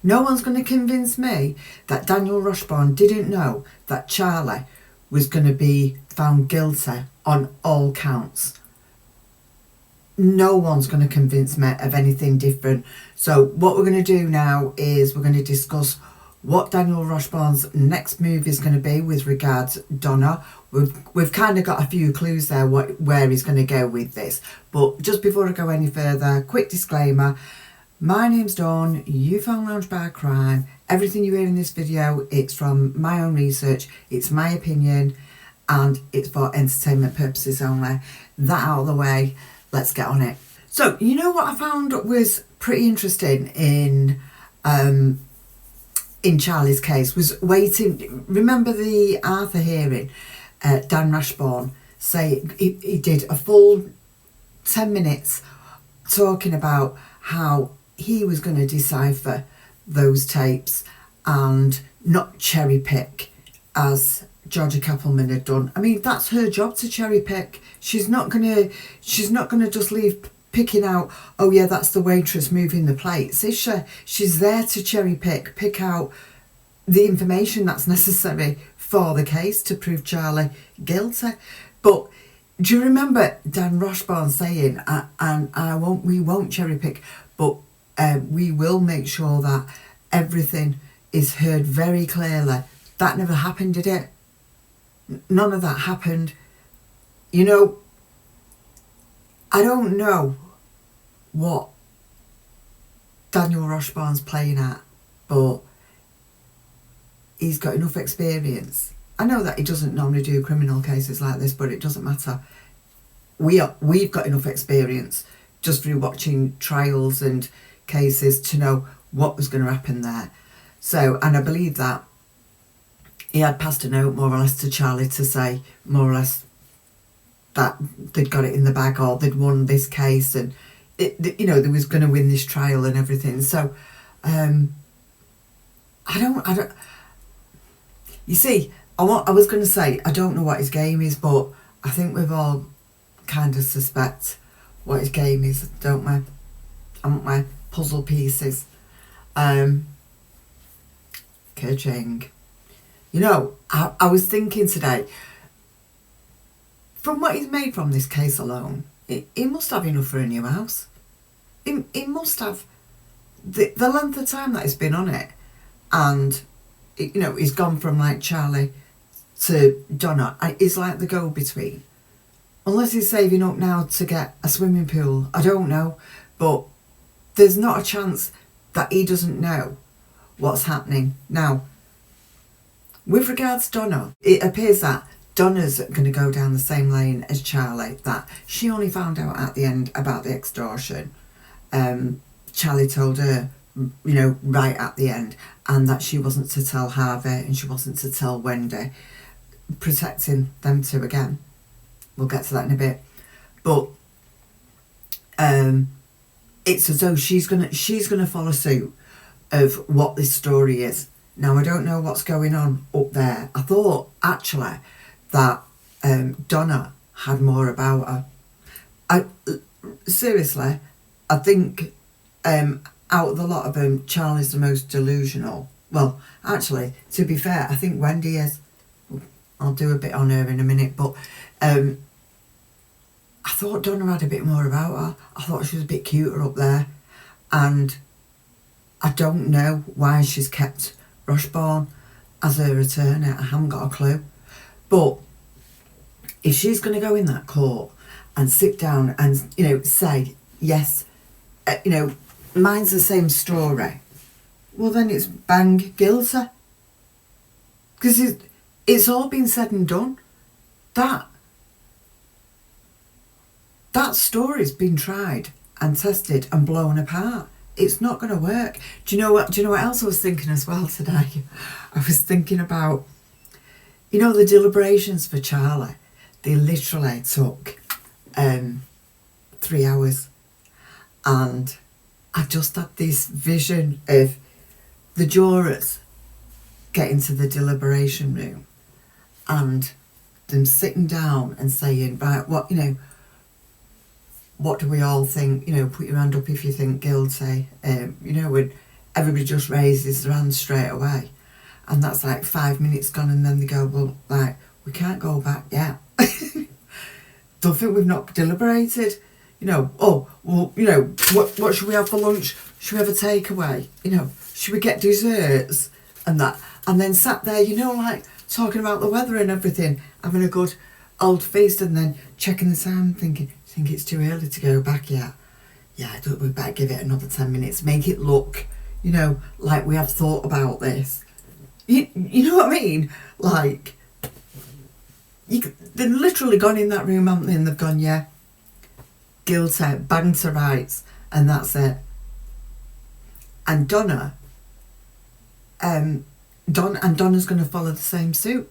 No one's going to convince me that Daniel Rashbaum didn't know that Charlie was going to be found guilty on all counts. No one's going to convince me of anything different. So what we're going to do now is we're going to discuss what Daniel Rashbaum's next move is going to be with regards Donna. We've kind of got a few clues there where he's going to go with this. But just before I go any further, quick disclaimer. My name's Dawn, you found Lounge Bar Crime. Everything you hear in this video, it's from my own research, it's my opinion, and it's for entertainment purposes only. That out of the way, let's get on it. So, you know what I found was pretty interesting in Charlie's case was waiting. Remember the Arthur hearing? Dan Rashbaum say he did a full 10 minutes talking about how he was going to decipher those tapes and not cherry pick as Georgia Kappelman had done. I mean, that's her job to cherry pick. She's not gonna just leave picking out, oh yeah, that's the waitress moving the plates, is she? She's there to cherry pick out the information that's necessary for the case to prove Charlie guilty. But do you remember Dan Rashbaum saying, we won't cherry pick, but we will make sure that everything is heard very clearly. That never happened, did it? None of that happened. You know, I don't know what Daniel Rashbaum's playing at, but he's got enough experience. I know that he doesn't normally do criminal cases like this, but it doesn't matter. We've got enough experience just through watching trials and cases to know what was going to happen there. So, and I believe that he had passed a note more or less to Charlie to say more or less that they'd got it in the bag or they'd won this case and they was going to win this trial and everything. So I don't you see, I was going to say I don't know what his game is, but I think we've all kind of suspect what his game is, don't we? Haven't we? Puzzle pieces. Ka-ching. You know, I was thinking today, from what he's made from this case alone, he must have enough for a new house. He must have the length of time that he's been on it, and he's gone from like Charlie to Donna. It's like the go-between. Unless he's saving up now to get a swimming pool, I don't know, but there's not a chance that he doesn't know what's happening. Now, with regards to Donna, it appears that Donna's going to go down the same lane as Charlie, that she only found out at the end about the extortion. Charlie told her, right at the end, and that she wasn't to tell Harvey and she wasn't to tell Wendi, protecting them two again. We'll get to that in a bit. But it's as though she's gonna follow suit of what this story is. Now, I don't know what's going on up there. I thought actually that Donna had more about her. Seriously, I think out of the lot of them, Charlie's the most delusional. Well, actually, to be fair, I think Wendi is. I'll do a bit on her in a minute, but I thought Donna had a bit more about her. I thought she was a bit cuter up there, and I don't know why she's kept Rashbaum as her attorney. I haven't got a clue. But if she's going to go in that court and sit down and say yes, mine's the same story, well then it's bang guilty, because it's all been said and done. That story's been tried and tested and blown apart. It's not going to work. Do you know what else I was thinking as well today? I was thinking about, the deliberations for Charlie. They literally took 3 hours, and I just had this vision of the jurors getting to the deliberation room and them sitting down and saying, right, what do we all think? Put your hand up if you think guilty. And everybody just raises their hands straight away. And that's like 5 minutes gone, and then they go, well, like, we can't go back yet. Don't think we've not deliberated. You know, oh, well, you know, what should we have for lunch? Should we have a takeaway? You know, should we get desserts? And that. And then sat there, you know, like, talking about the weather and everything, having a good old feast, and then checking the time, thinking, think it's too early to go back yet? Yeah, I thought we better give it another 10 minutes, make it look, you know, like we have thought about this. You know what I mean? Like, they've literally gone in that room, haven't they? And they've gone, yeah, guilty, bang to rights, and that's it. And Donna's going to follow the same suit.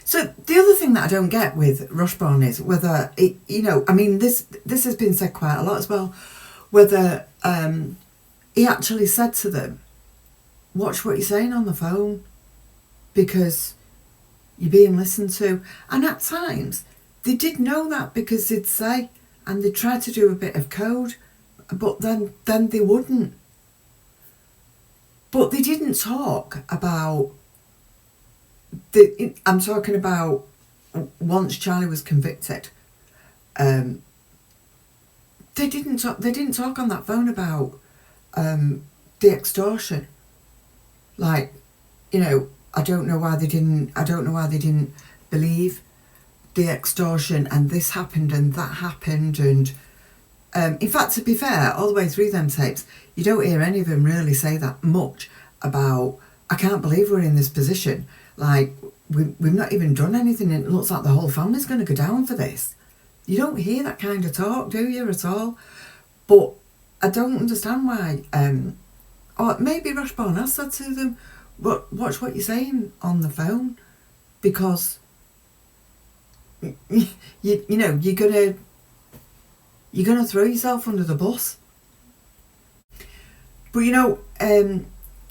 So the other thing that I don't get with Rashbaum is whether it, you know, I mean, this has been said quite a lot as well, whether he actually said to them, watch what you're saying on the phone, because you're being listened to. And at times they did know that, because they'd say, and they tried to do a bit of code, but then they wouldn't. But they didn't talk about I'm talking about once Charlie was convicted. They didn't talk on that phone about the extortion. Like, you know, I don't know why they didn't believe the extortion, and this happened and that happened, and in fact, to be fair, all the way through them tapes, you don't hear any of them really say that much about, I can't believe we're in this position. Like, we've not even done anything, and it looks like the whole family's going to go down for this. You don't hear that kind of talk, do you, at all? But I don't understand why. Or maybe Rashbaum has said to them, "But watch what you're saying on the phone, because you know you're gonna throw yourself under the bus." But you know,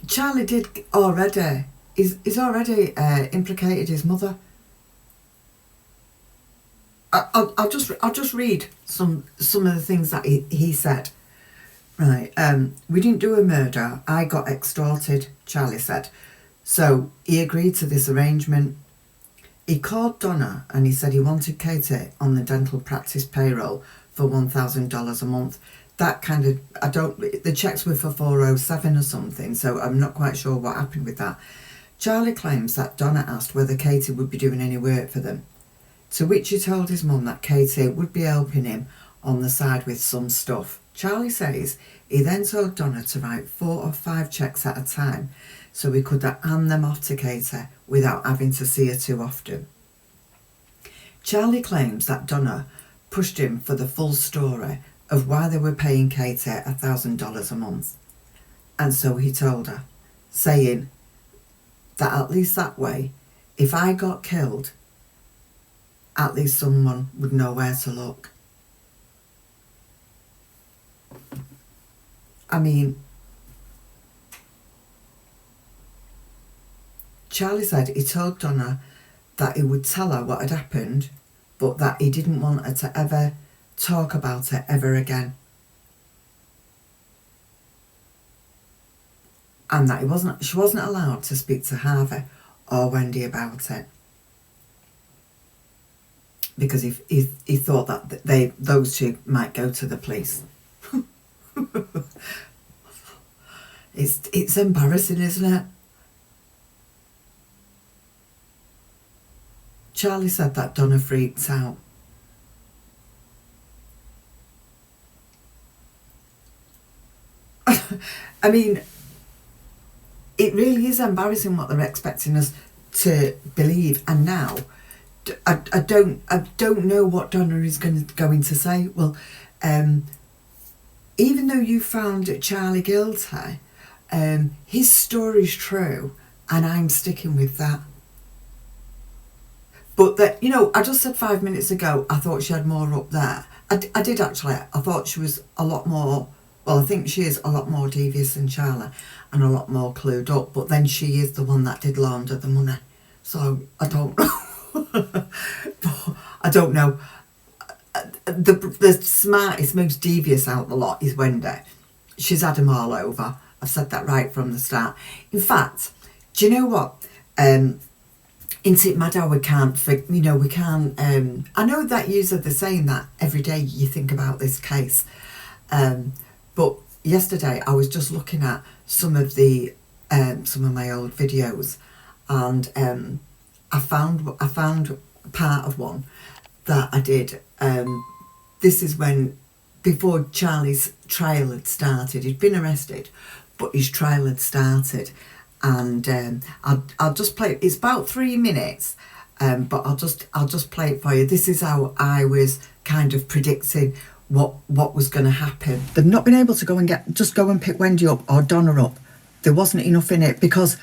Charlie did already. He's already implicated his mother. I'll just read some of the things that he said. Right, we didn't do a murder. I got extorted, Charlie said. So he agreed to this arrangement. He called Donna and he said he wanted Katie on the dental practice payroll for $1,000 a month. That kind of, the checks were for 407 or something, so I'm not quite sure what happened with that. Charlie claims that Donna asked whether Katie would be doing any work for them, to which he told his mum that Katie would be helping him on the side with some stuff. Charlie says he then told Donna to write 4 or 5 checks at a time so he could hand them off to Katie without having to see her too often. Charlie claims that Donna pushed him for the full story of why they were paying Katie $1,000 a month. And so he told her, saying that at least that way, if I got killed, at least someone would know where to look. I mean, Charlie said he told Donna that he would tell her what had happened, but that he didn't want her to ever talk about it ever again. And that she wasn't allowed to speak to Harvey or Wendi about it, because he thought that those two might go to the police. It's embarrassing, isn't it? Charlie said that Donna freaked out. I mean, it really is embarrassing what they're expecting us to believe. And now, I don't know what Donna is going to say. Well, even though you found Charlie guilty, his story's true, and I'm sticking with that. But that, you know, I just said 5 minutes ago I thought she had more up there. I did actually. I thought she was a lot more. Well, I think she is a lot more devious than Charlie and a lot more clued up. But then she is the one that did launder the money. So I don't know. I don't know. The smartest, most devious out of the lot is Wendi. She's had them all over. I've said that right from the start. In fact, do you know what? Isn't it mad how we can't, we can't, I know that user, they're saying that every day you think about this case. But yesterday I was just looking at some of my old videos, and I found part of one that I did. This is before Charlie's trial had started. He'd been arrested, but his trial had started. And I'll just play it. It's about 3 minutes, but I'll just play it for you. This is how I was kind of predicting what was going to happen. They've not been able to go and pick Wendi up or Donna up. There wasn't enough in it, because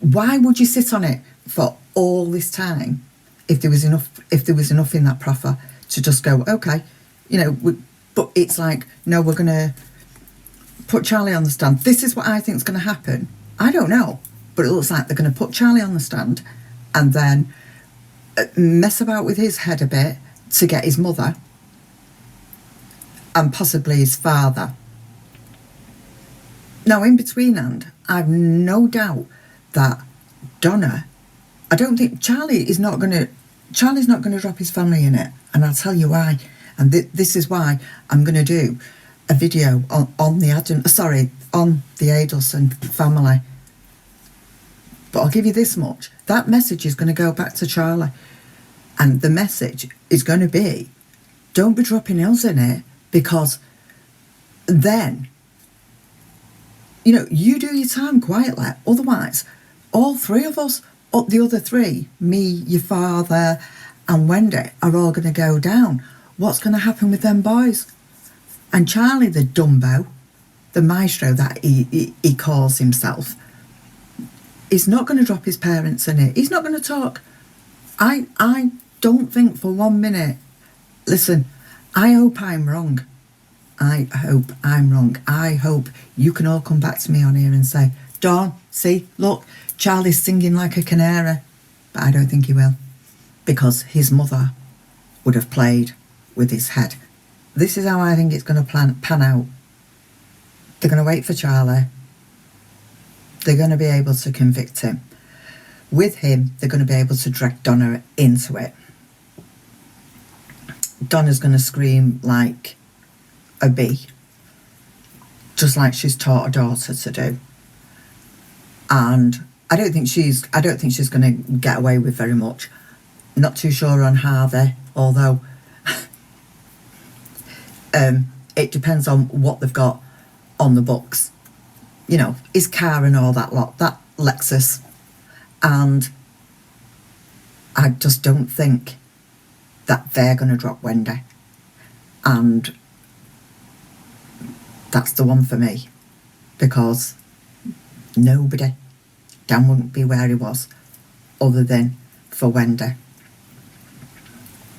why would you sit on it for all this time if there was enough in that proffer to just go, okay, but it's like, no, we're going to put Charlie on the stand. This is what I think is going to happen. I don't know, but it looks like they're going to put Charlie on the stand and then mess about with his head a bit to get his mother and possibly his father. Now, in between hand, I've no doubt that Donna, I don't think Charlie's not going to drop his family in it, and I'll tell you why. And this is why I'm going to do a video on the Adelson family. But I'll give you this much: that message is going to go back to Charlie, and the message is going to be, don't be dropping us in it, because then, you do your time quietly. Otherwise, all three of us, the other three, me, your father and Wendi, are all going to go down. What's going to happen with them boys? And Charlie, the Dumbo, the maestro that he calls himself, is not going to drop his parents in it. He's not going to talk. I don't think for 1 minute. Listen, I hope I'm wrong. I hope I'm wrong. I hope you can all come back to me on here and say, Dawn, see, look, Charlie's singing like a canary. But I don't think he will, because his mother would have played with his head. This is how I think it's going to pan out. They're going to wait for Charlie. They're going to be able to convict him. With him, they're going to be able to drag Donna into it. Donna's going to scream like a bee, just like she's taught her daughter to do. And I don't think she's going to get away with very much. Not too sure on Harvey, although it depends on what they've got on the books. His car and all that lot, that Lexus. And I just don't think that they're going to drop Wendi. And that's the one for me, because nobody, Dan wouldn't be where he was other than for Wendi.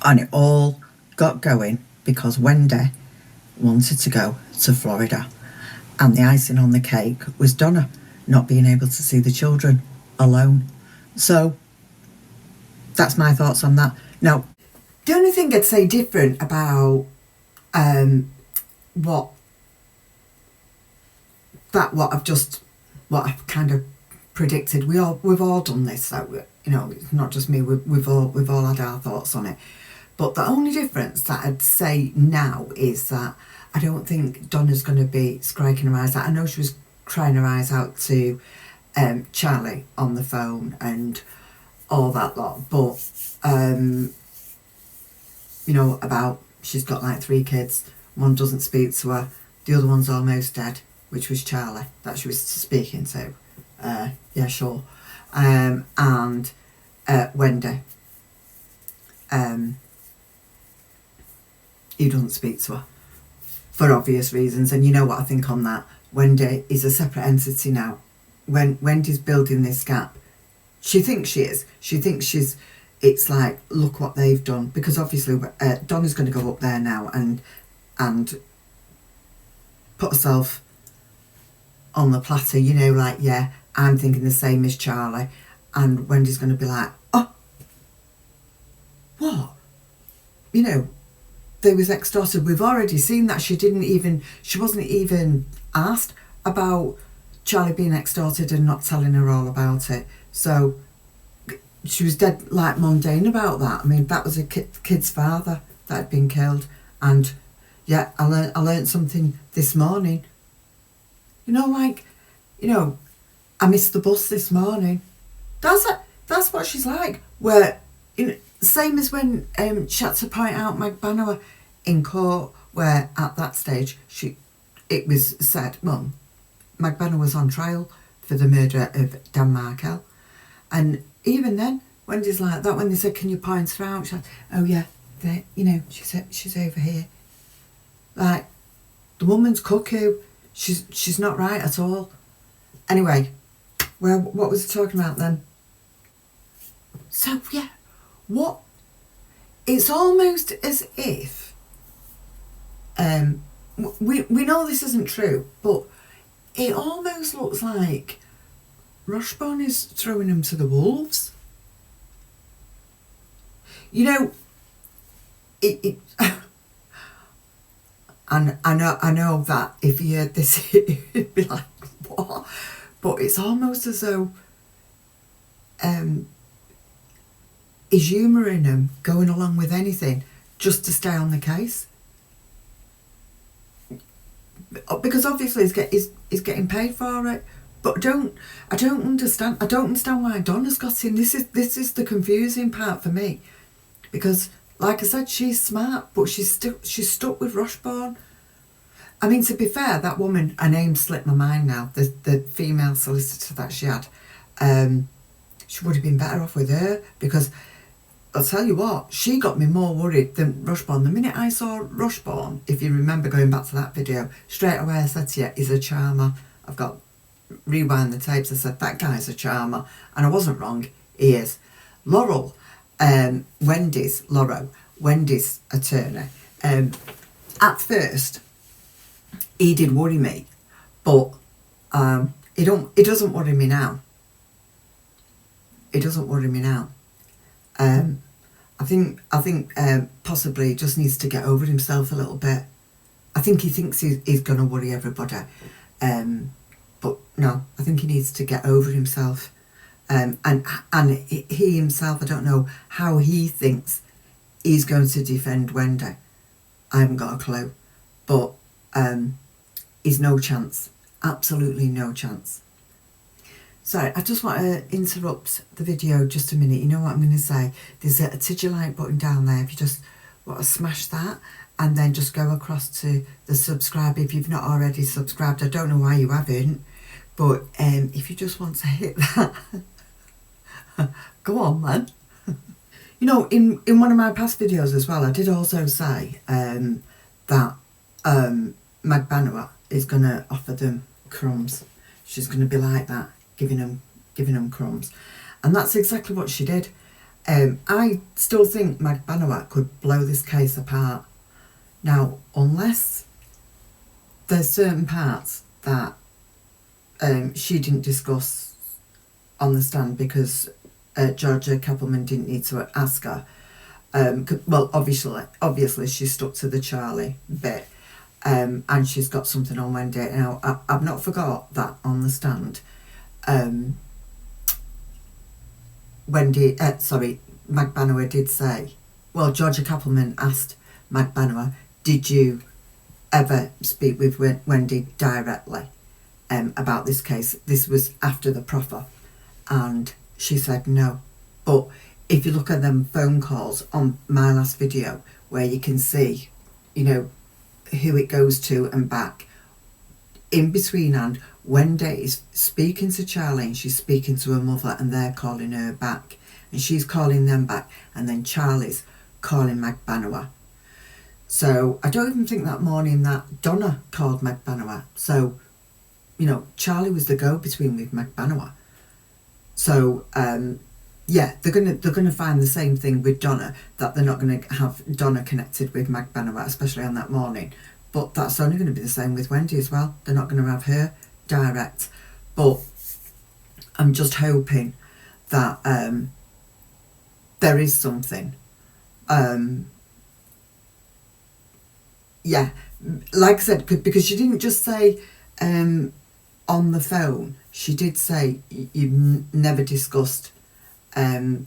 And it all got going because Wendi wanted to go to Florida, and the icing on the cake was Donna not being able to see the children alone. So that's my thoughts on that. Now, the only thing I'd say different about what I've kind of predicted, we've all done this, so it's not just me, we've all had our thoughts on it. But the only difference that I'd say now is that I don't think Donna's going to be striking her eyes out. I know she was crying her eyes out to Charlie on the phone and all that lot, but about she's got like 3 kids, one doesn't speak to her, the other one's almost dead, which was Charlie that she was speaking to. Yeah, sure. And Wendi, he doesn't speak to her for obvious reasons. And you know what I think on that? Wendi is a separate entity now. When Wendy's building this gap, she thinks she is. She thinks she's. It's like, look what they've done, because obviously Donna's going to go up there now and put herself on the platter. Like, yeah, I'm thinking the same as Charlie, and Wendy's going to be like, oh, what? They was extorted. We've already seen that she wasn't even asked about Charlie being extorted and not telling her all about it. So she was dead like mundane about that. I mean, that was a kid's father that had been killed. And yeah, I learned something this morning. You know, like, you know, I missed the bus this morning. That's what she's like. Where, you know, same as when she had to point out Mag Bannower in court, where at that stage it was said, well, Mag Bannower was on trial for the murder of Dan Markel, and even then, Wendy's like that. When they said, "Can you point her out?" She's like, "Oh yeah, you know, she's over here." Like, the woman's cuckoo. She's not right at all. Anyway, well, what was I talking about then? So yeah, what? It's almost as if we know this isn't true, but it almost looks like Rashbaum is throwing him to the wolves. You know, it and I know that if you heard this, you'd be like, what? But it's almost as though he's humouring him, going along with anything just to stay on the case. Because obviously he's getting paid for it. But I don't understand why Donna's got him. This is the confusing part for me. Because, like I said, she's smart, but she's stuck with Rashbaum. I mean, to be fair, that woman, her name slipped my mind now, the female solicitor that she had, she would have been better off with her, because I'll tell you what, she got me more worried than Rashbaum. The minute I saw Rashbaum, if you remember going back to that video, straight away I said to you, he's a charmer. I've got rewind the tapes. I said, that guy's a charmer, and I wasn't wrong. He is. Laurel, Wendy's attorney. At first, he did worry me, but it doesn't worry me now. It doesn't worry me now. I think possibly he just needs to get over himself a little bit. I think he thinks he's going to worry everybody, but no, I think he needs to get over himself. And he himself, I don't know how he thinks he's going to defend Wendi. I haven't got a clue, but he's no chance, absolutely no chance. Sorry, I just want to interrupt the video just a minute. You know what I'm going to say? There's a to like button down there. If you just want to smash that, and then just go across to the subscribe if you've not already subscribed. I don't know why you haven't, but if you just want to hit that, go on, man. You know, in one of my past videos as well, I did also say that Mag Bannower is going to offer them crumbs. She's going to be like that, giving them crumbs, and that's exactly what she did. I still think Mag Bannower could blow this case apart. Now, unless there's certain parts that she didn't discuss on the stand because Georgia Kappelman didn't need to ask her. Well, obviously she stuck to the Charlie bit, and she's got something on Wendi. Now, I've not forgot that on the stand. Mag Bannower did say, well, Georgia Kappelman asked Mag Bannower, did you ever speak with Wendi directly about this case? This was after the proffer, and she said no. But if you look at them phone calls on my last video, where you can see, you know, who it goes to and back, in between, and Wendi is speaking to Charlie and she's speaking to her mother, and they're calling her back, and she's calling them back, and then Charlie's calling Mag Bannower. So I don't even think that morning that Donna called Mag Bannower. So, you know, Charlie was the go-between with Mag Bannower. So yeah, they're gonna find the same thing with Donna, that they're not gonna have Donna connected with Mag Bannower, especially on that morning. But that's only going to be the same with Wendi as well. They're not going to have her direct. But I'm just hoping that there is something. Yeah, like I said, because she didn't just say on the phone, she did say you've never discussed the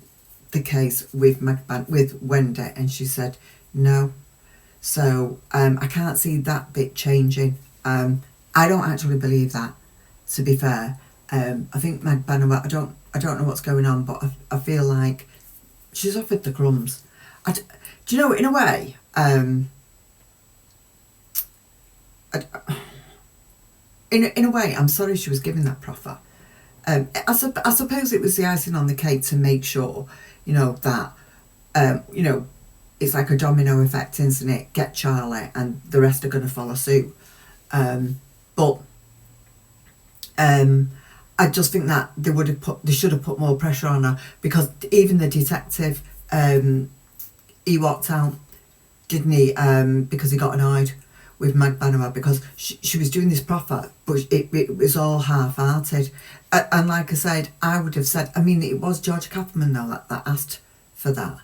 case with Wendi, and she said no. So I can't see that bit changing. I don't actually believe that, to be fair. I think Magbanua, I don't know what's going on, but I feel like she's offered the crumbs. Do you know, in a way, in a way, I'm sorry she was given that proffer. I suppose it was the icing on the cake to make sure, that, it's like a domino effect, isn't it? Get Charlie and the rest are going to follow suit. But I just think that they should have put more pressure on her, because even the detective, he walked out, didn't he? Because he got annoyed with Magbanua because she was doing this proffer, but it was all half-hearted. And like I said, I would have said, I mean, it was George Kappelman though that asked for that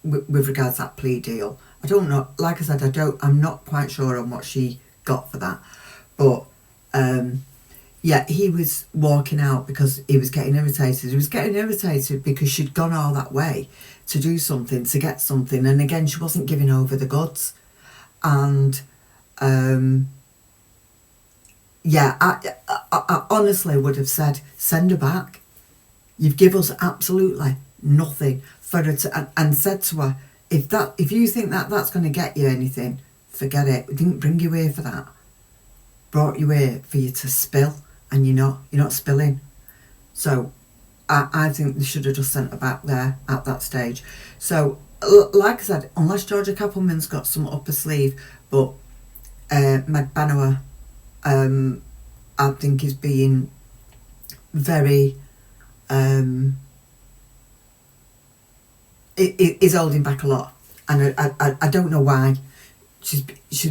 with regards to that plea deal. I don't know. Like I said, I'm not quite sure on what she got for that, but yeah, he was walking out because he was getting irritated. He was getting irritated because she'd gone all that way to do something, to get something, and again, she wasn't giving over the goods. And yeah, I honestly would have said, send her back. You've given us absolutely nothing for her to, and said to her, if you think that's going to get you anything, forget it. We didn't bring you here for that. Brought you here for you to spill, and you're not spilling. So I think they should have just sent her back there at that stage. So like I said, unless Georgia Kappelman's got some up her sleeve, but Magbanua, I think is being very is holding back a lot, and I don't know why. She's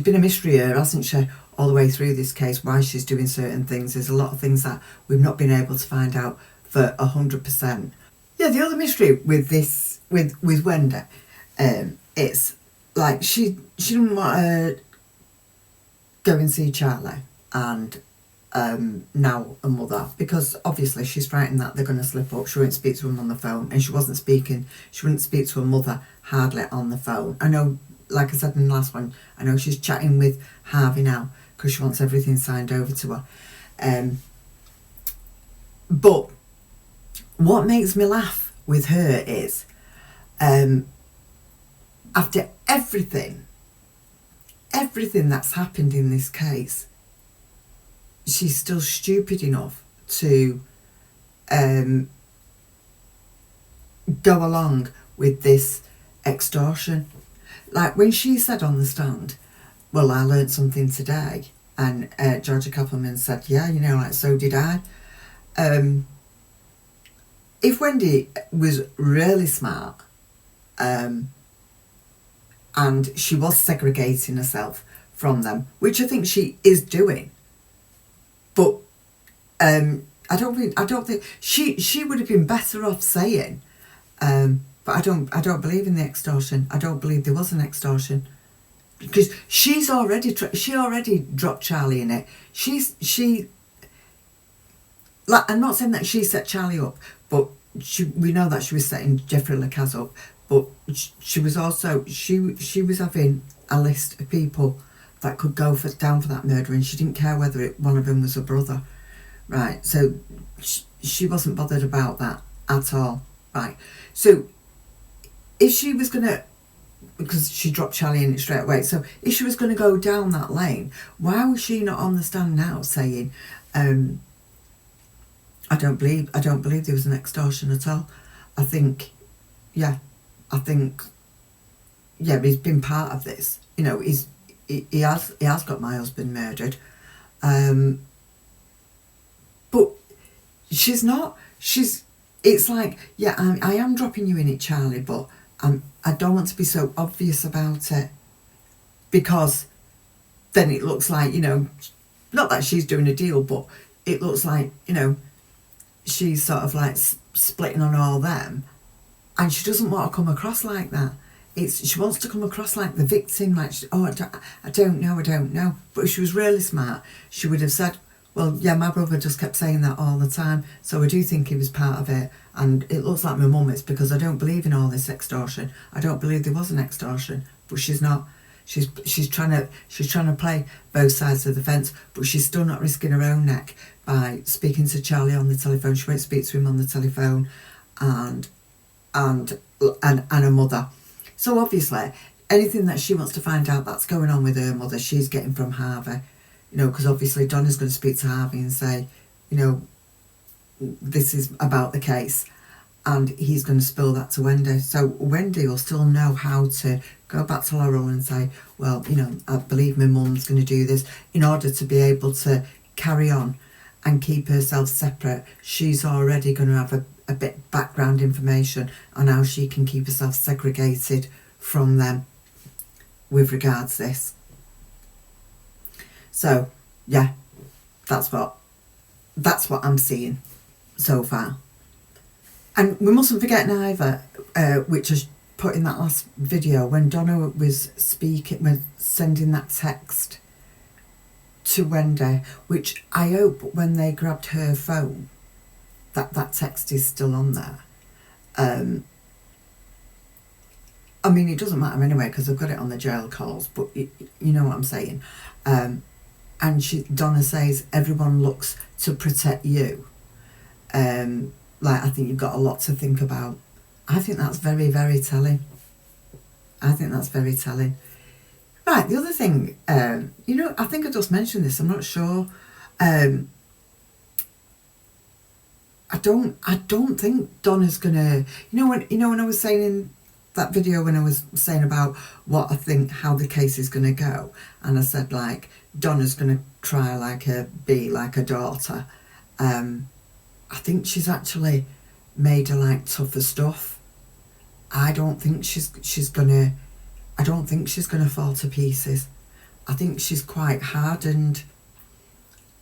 been a mystery here, hasn't she, all the way through this case, why she's doing certain things. There's a lot of things that we've not been able to find out for 100%. Yeah, the other mystery with this, with Wendi, it's like she didn't want to go and see Charlie and now a mother, because obviously she's frightened that they're going to slip up. She won't speak to him on the phone, and she wouldn't speak to her mother hardly on the phone. I know, like I said in the last one, I know she's chatting with Harvey now because she wants everything signed over to her. But what makes me laugh with her is, after everything that's happened in this case, she's still stupid enough to go along with this extortion. Like when she said on the stand, well, I learned something today, and Georgia Kappelman said, yeah, like, so did I. If Wendi was really smart, and she was segregating herself from them, which I think she is doing, but I don't think she would have been better off saying, but I don't believe in the extortion. I don't believe there was an extortion, because she already dropped Charlie in it. Like, I'm not saying that she set Charlie up, but we know that she was setting Jeffrey Lacaz up. But she was also she was having a list of people that could go down for that murder, and she didn't care whether one of them was her brother, right? So she wasn't bothered about that at all, right? So if she was gonna, because she dropped Charlie in it straight away, so if she was gonna go down that lane, why was she not on the stand now saying, I don't believe there was an extortion at all. I think he's been part of this. He has got my husband murdered. But she's not. It's like, yeah, I am dropping you in it, Charlie, but I don't want to be so obvious about it, because then it looks like, not that she's doing a deal, but it looks like, she's sort of like splitting on all them, and she doesn't want to come across like that. She wants to come across like the victim, like, I don't know. But if she was really smart, she would have said, Well, yeah, my brother just kept saying that all the time, so I do think he was part of it. And it looks like my mum is, because I don't believe in all this extortion. I don't believe there was an extortion, but she's not. She's trying to play both sides of the fence, but she's still not risking her own neck by speaking to Charlie on the telephone. She won't speak to him on the telephone, and her mother. So obviously, anything that she wants to find out that's going on with her mother, she's getting from Harvey. You know, because obviously Donna's going to speak to Harvey and say, you know, this is about the case, and he's going to spill that to Wendi. So Wendi will still know how to go back to Laurel and say, well, you know, I believe my mum's going to do this, in order to be able to carry on and keep herself separate. She's already going to have a bit background information on how she can keep herself segregated from them with regards to this. So yeah, that's what I'm seeing so far. And we mustn't forget neither, which I put in that last video, when Donna was sending that text to Wendi, which I hope when they grabbed her phone that text is still on there. I mean, it doesn't matter anyway, because I've got it on the jail calls, but you know what I'm saying. And Donna says, everyone looks to protect you. Like, I think you've got a lot to think about. I think that's very, very telling. Right, the other thing, you know, I think I just mentioned this, I'm not sure. I don't think Donna's gonna, when I was saying in that video, when I was saying about what I think, how the case is gonna go, and I said, like, Donna's gonna try be like a daughter. I think she's actually made her like tougher stuff. I don't think she's gonna fall to pieces. I think she's quite hardened.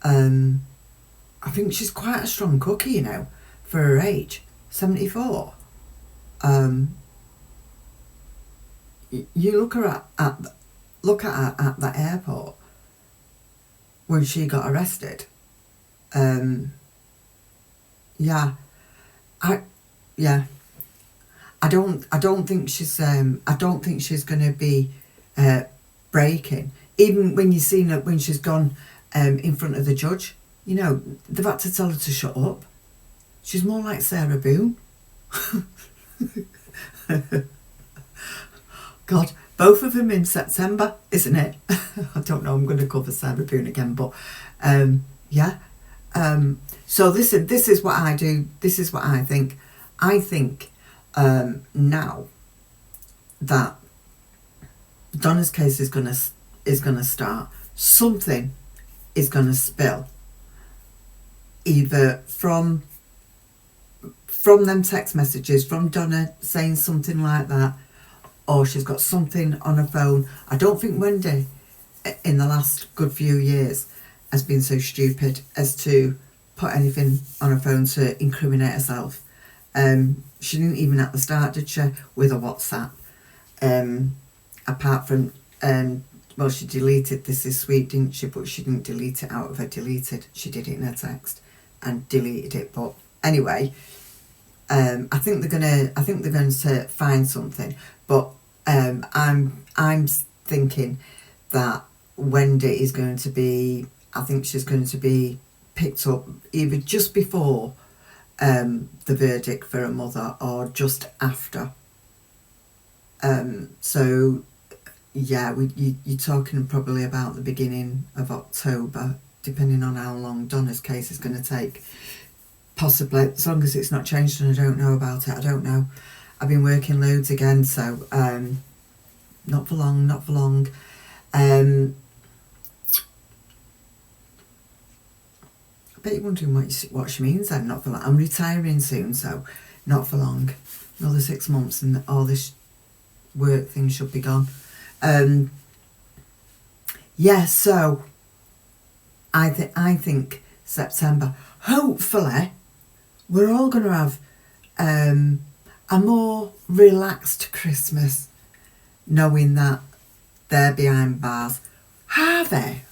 I think she's quite a strong cookie, you know, for her age, 74. You look at her at that airport when she got arrested. I don't think she's gonna be breaking. Even when you've seen her when she's gone in front of the judge, you know, they've had to tell her to shut up. She's more like Sarah Boone. God, both of them in September, isn't it? I don't know, I'm going to cover Sarah Boone again, but yeah. So this is what I do. This is what I think. I think now that Donna's case is gonna start, something is gonna spill, either from them text messages, from Donna saying something like that, or she's got something on her phone. I don't think Wendi in the last good few years has been so stupid as to put anything on her phone to incriminate herself. She didn't even at the start, did she, with a WhatsApp? Apart from, well, she deleted This Is Sweet, didn't she? But she didn't delete it out of her deleted. She did it in her text and deleted it. But anyway, I think they're going to find something. But I'm thinking that Wendi is going to be, I think she's going to be picked up either just before the verdict for her mother or just after. So yeah, you're talking probably about the beginning of October, depending on how long Donna's case is going to take. Possibly, as long as it's not changed and I don't know about it. I don't know. I've been working loads again, so not for long. I bet you're wondering what she means then, not for long. I'm retiring soon, so not for long. Another 6 months and all this work thing should be gone. Yeah, so I think September. Hopefully, we're all going to have a more relaxed Christmas, knowing that they're behind bars. Harvey,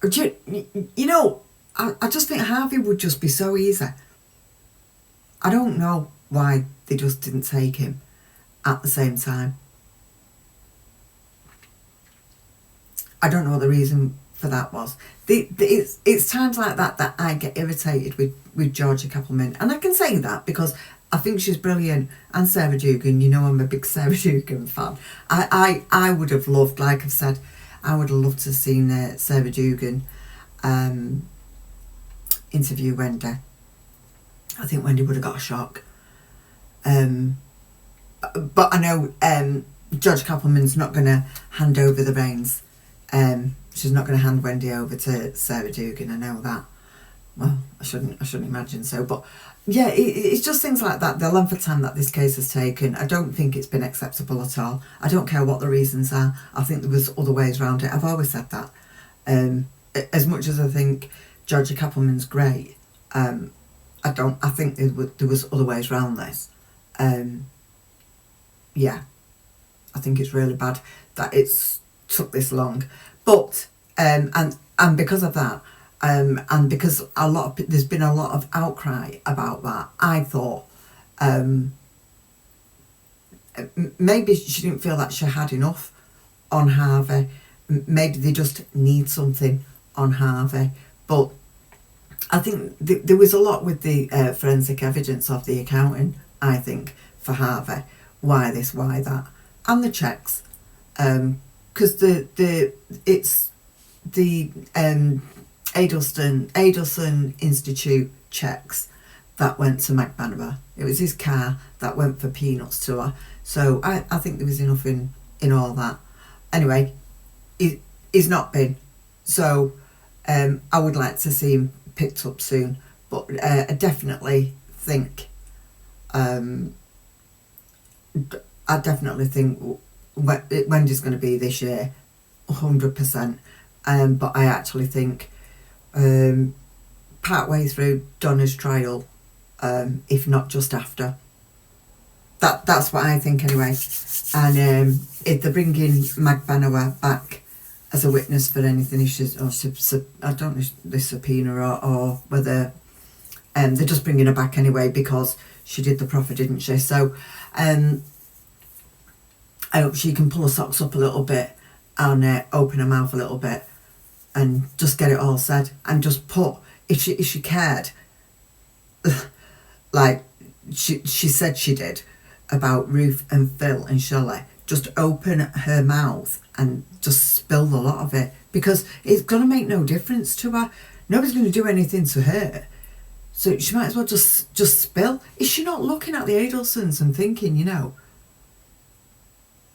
You know, I just think Harvey would just be so easy. I don't know why they just didn't take him at the same time. I don't know what the reason for that was. It's times like that I get irritated with Georgia Cappleman. And I can say that because I think she's brilliant. And Sarah Dugan, you know I'm a big Sarah Dugan fan. I would have loved, like I've said, I would have loved to have seen Sarah Dugan interview Wendi. I think Wendi would have got a shock. But I know Georgia Cappleman's not going to hand over the reins. She's not going to hand Wendi over to Sarah Dugan. I know that. Well, I shouldn't imagine so. But yeah, it's just things like that. The length of time that this case has taken, I don't think it's been acceptable at all. I don't care what the reasons are. I think there was other ways around it. I've always said that. As much as I think Georgia Cappleman's great, I think there was other ways around this. Yeah, I think it's really bad that it's took this long, but and because of that, and because there's been a lot of outcry about that, I thought maybe she didn't feel that she had enough on Harvey. Maybe they just need something on Harvey, but I think there was a lot with the forensic evidence of the accounting, I think, for Harvey. Why this, why that, and the checks, because it's the Adelson Institute checks that went to McManaman. It was his car that went for peanuts to her. So I think there was enough in all that. Anyway, he's not been. So I would like to see him picked up soon. But I definitely think Wendy's going to be this year, 100%. But I actually think part way through Donna's trial, if not just after. That's what I think anyway. And if they're bringing McManaman back as a witness for anything, I don't know if they subpoena or whether they're just bringing her back anyway because she did the proffer, didn't she? So I hope she can pull her socks up a little bit and open her mouth a little bit and just get it all said and just put, if she cared, like she said she did about Ruth and Phil and Shelley, just open her mouth and just spill the lot of it, because it's going to make no difference to her. Nobody's going to do anything to her, so she might as well just spill. Is she not looking at the Adelsons and thinking, you know,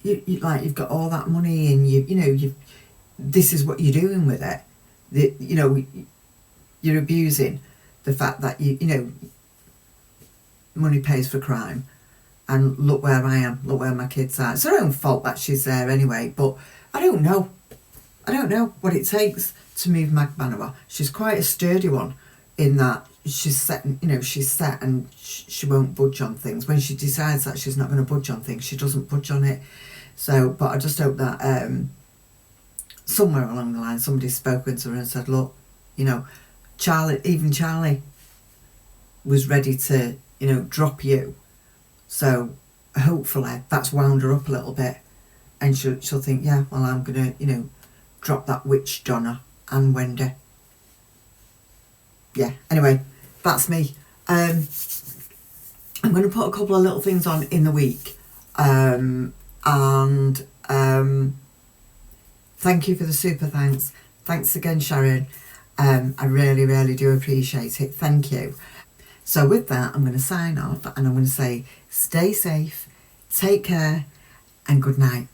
you've got all that money and you this is what you're doing with it, you're abusing the fact that you know money pays for crime, and look where I am, look where my kids are. It's her own fault that she's there anyway, but I don't know what it takes to move McManaman. She's quite a sturdy one in that she's set and she won't budge on things. When she decides that she's not going to budge on things, she doesn't budge on it. So, but I just hope that somewhere along the line somebody's spoken to her and said, look, Charlie was ready to, drop you. So hopefully that's wound her up a little bit, and she'll think, yeah, well, I'm going to, drop that witch Donna and Wendi. Yeah, anyway, that's me. I'm going to put a couple of little things on in the week. And thank you for the super thanks. Thanks again, Sharon. I really, really do appreciate it. Thank you. So with that, I'm going to sign off and I'm going to say stay safe, take care, and good night.